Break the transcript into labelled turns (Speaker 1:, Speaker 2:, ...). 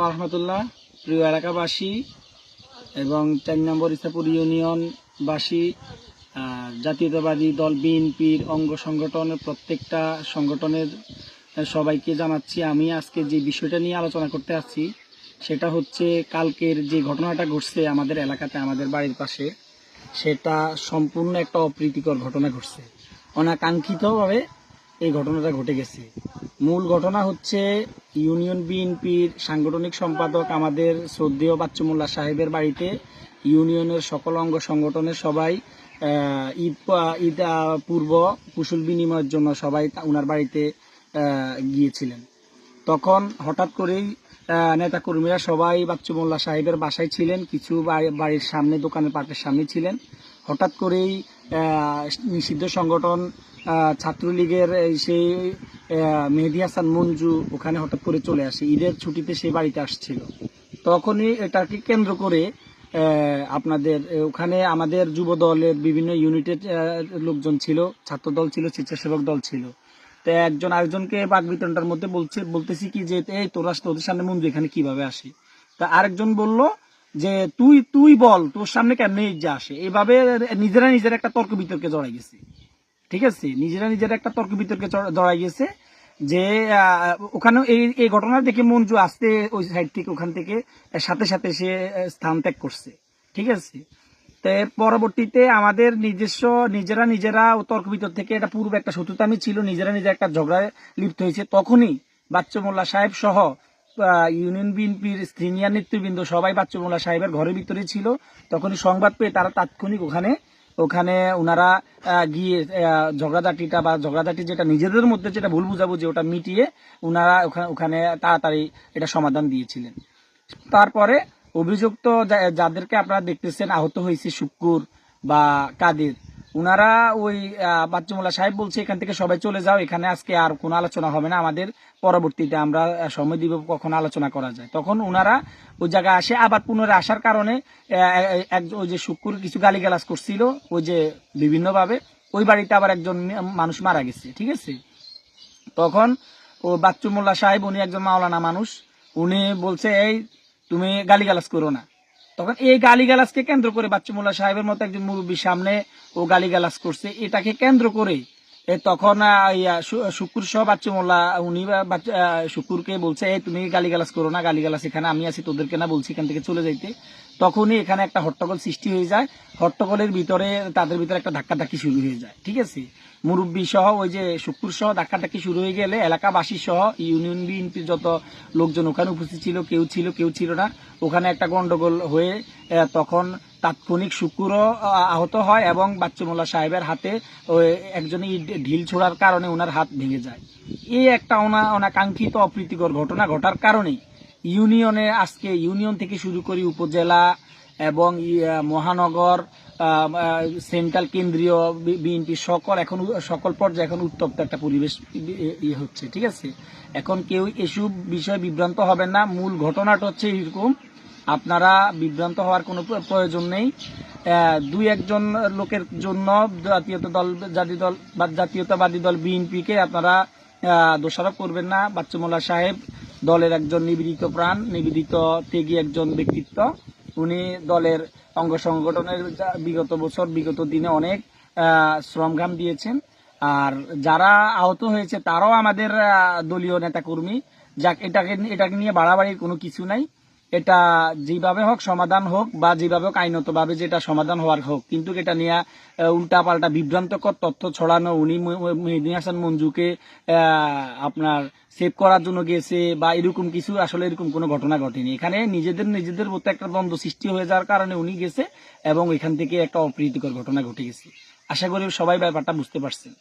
Speaker 1: রহমতুল্লাহ, প্রিয় এলাকাবাসী এবং ৪ নম্বর ইসাপুর ইউনিয়নবাসী, জাতীয়তাবাদী দল বিএনপির অঙ্গ সংগঠনের প্রত্যেকটা সংগঠনের সবাইকে জানাচ্ছি আমি আজকে যে বিষয়টা নিয়ে আলোচনা করতে আসছি সেটা হচ্ছে কালকের যে ঘটনাটা ঘটছে আমাদের এলাকাতে, আমাদের বাড়ির পাশে, সেটা সম্পূর্ণ একটা অপ্রীতিকর ঘটনা ঘটছে। অনাকাঙ্ক্ষিতভাবে এই ঘটনাটা ঘটে গেছে। মূল ঘটনা হচ্ছে ইউনিয়ন বিএনপির সাংগঠনিক সম্পাদক আমাদের শ্রদ্ধেয় বাচ্চু মোল্লা সাহেবের বাড়িতে ইউনিয়নের সকল অঙ্গ সংগঠনের সবাই ঈদ পূর্ব কুশল বিনিময়ের জন্য সবাই ওনার বাড়িতে গিয়েছিলেন। তখন হঠাৎ করেই নেতাকর্মীরা সবাই বাচ্চু মোল্লা সাহেবের বাসায় ছিলেন, কিছু বাড়ির সামনে দোকানের পাটের সামনে ছিলেন। হঠাৎ করেই নিষিদ্ধ সংগঠন ছাত্রলীগের সেই মেহেদি হাসান মঞ্জু ওখানে হঠাৎ করে চলে আসে। ঈদের ছুটিতে সে বাড়িতে আসছিল। তখনই এটাকে কেন্দ্র করে আপনাদের ওখানে আমাদের যুব দলের বিভিন্ন ইউনিটের লোকজন ছিল, ছাত্র দল ছিল, স্বেচ্ছাসেবক দল ছিল। তো একজন আরেকজনকে বাক বিতরণটার মধ্যে বলতেছি কি যে এই তোদের সামনে মঞ্জু এখানে কিভাবে আসে। তা আরেকজন বলল যে তুই বল তোর সামনে কেমনে যা আসে। এইভাবে নিজেরা একটা তর্ক বিতর্কে জড়াই গেছে। ঠিক আছে, নিজেরা একটা তর্ক বিতর্কে জড়াই গেছে যে ওখানে এই ঘটনা দেখে মঞ্জু আসতে ওই সাইড থেকে ওখান থেকে সাথে সাথে সে স্থান ত্যাগ করছে। ঠিক আছে, তো পরবর্তীতে আমাদের নিজেরা তর্ক বিতর্ক থেকে এটা পূর্বে একটা শত্রুতামি ছিল, নিজেরা একটা ঝগড়ায় লিপ্ত হয়েছে। তখনই বাচ্চু মোল্লা সাহেব সহ ইউনিয়ন বিএনপির সিনিয়র নেতৃবৃন্দ সবাই বাচ্চু মোল্লা সাহেবের ঘরের ভিতরে ছিল। তখনই সংবাদ পেয়ে তারা তাৎক্ষণিক ওখানে ওনারা গিয়ে ঝগড়াঝাটি যেটা নিজেদের মধ্যে যেটা ভুল বুঝাবুঝি ওটা মিটিয়ে ওনারা ওখানে তাড়াতাড়ি এটা সমাধান দিয়েছিলেন। তারপরে অভিযুক্ত যাদেরকে আপনারা দেখতেছেন আহত হয়েছে শুক্কুর বা কাদের, ওনারা ওই বাচ্চু মোল্লা সাহেব বলছে এখান থেকে সবাই চলে যাও, এখানে আজকে আর কোনো আলোচনা হবে না, আমাদের পরবর্তীতে আমরা সময় দিব কখন আলোচনা করা যায়। তখন ওনারা ওই জায়গায় আসে, আবার পুনরায় আসার কারণে ওই যে শুক্কুর কিছু গালিগালাজ করছিল ওই যে বিভিন্নভাবে, ওই বাড়িতে আবার একজন মানুষ মারা গেছে। ঠিক আছে, তখন ও বাচ্চু মোল্লা সাহেব উনি একজন মাওলানা মানুষ, উনি বলছে এই তুমি গালিগালাজ করো না। তখন এই গালিগালাজকে কেন্দ্র করে বাচ্চু মোল্লা সাহেবের মতো একজন মুরব্বীর সামনে ও গালিগালাজ করছে, এটাকে কেন্দ্র করে তখন শুক্কুর সহ বাচ্চু মোল্লা উনি শুক্কুরকে বলছে এই তুমি গালিগালাজ করো না, গালিগালাজ এখানে আমি আছি, তোদেরকে না বলছি এখান থেকে চলে যাইতে। তখনই এখানে একটা হট্টগোল সৃষ্টি হয়ে যায়। হট্টগোলের ভিতরে তাদের ভিতরে একটা ধাক্কাধাক্কি শুরু হয়ে যায়। ঠিক আছে, মুরব্বী সহ ওই যে শুক্কুর সহ ধাক্কাধাক্কি শুরু হয়ে গেলে এলাকাবাসী সহ ইউনিয়ন বিএনপির যত লোকজন ওখানে উপস্থিত ছিল, কেউ ছিল না। ওখানে একটা গন্ডগোল হয়ে তখন তাৎক্ষণিক শুক্কুরও আহত হয় এবং বাচ্চু মোল্লা সাহেবের হাতে একজনই ঢিল ছোড়ার কারণে ওনার হাত ভেঙে যায়। এই একটা অনাকাঙ্ক্ষিত অপ্রীতিকর ঘটনা ঘটার কারণে ইউনিয়নে আজকে ইউনিয়ন থেকে শুরু করি উপজেলা এবং মহানগর, সেন্ট্রাল কেন্দ্রীয় বিএনপি সকল পর্যায়ে এখন উত্তপ্ত একটা পরিবেশ হচ্ছে। ঠিক আছে, এখন কেউ এসব বিষয়ে বিভ্রান্ত হবেন না। মূল ঘটনাটা হচ্ছে এরকম, আপনারা বিভ্রান্ত হওয়ার কোনো প্রয়োজন নেই। দুই একজন লোকের জন্য জাতীয়তাবাদী দল বিএনপিকে আপনারা দোষারোপ করবেন না। বাচ্চু মোল্লা সাহেব দলের একজন নিবেদিত প্রাণ, নিবেদিত ত্যাগী একজন ব্যক্তিত্ব। উনি দলের অঙ্গ সংগঠনের বিগত দিনে অনেক শ্রমঘাম দিয়েছেন। আর যারা আহত হয়েছে তারাও আমাদের দলীয় নেতাকর্মী। এটাকে নিয়ে বাড়াবাড়ির কোনো কিছু নাই। এটা যেভাবে হোক সমাধান হোক বা যেভাবে হোক আইনতভাবে যেটা সমাধান হওয়ার হোক, কিন্তু এটা নিয়ে উল্টা পাল্টা বিভ্রান্তকর তথ্য ছড়ানো, উনি মেহেদি হাসান মঞ্জুকে আপনার সেভ করার জন্য গেছে বা এরকম কিছু, আসলে এরকম কোনো ঘটনা ঘটেনি। এখানে নিজেদের মধ্যে একটা দ্বন্দ্ব সৃষ্টি হয়ে যাওয়ার কারণে উনি গেছে এবং এখান থেকে একটা অপ্রীতিকর ঘটনা ঘটে গেছে। আশা করি সবাই ব্যাপারটা বুঝতে পারছেন।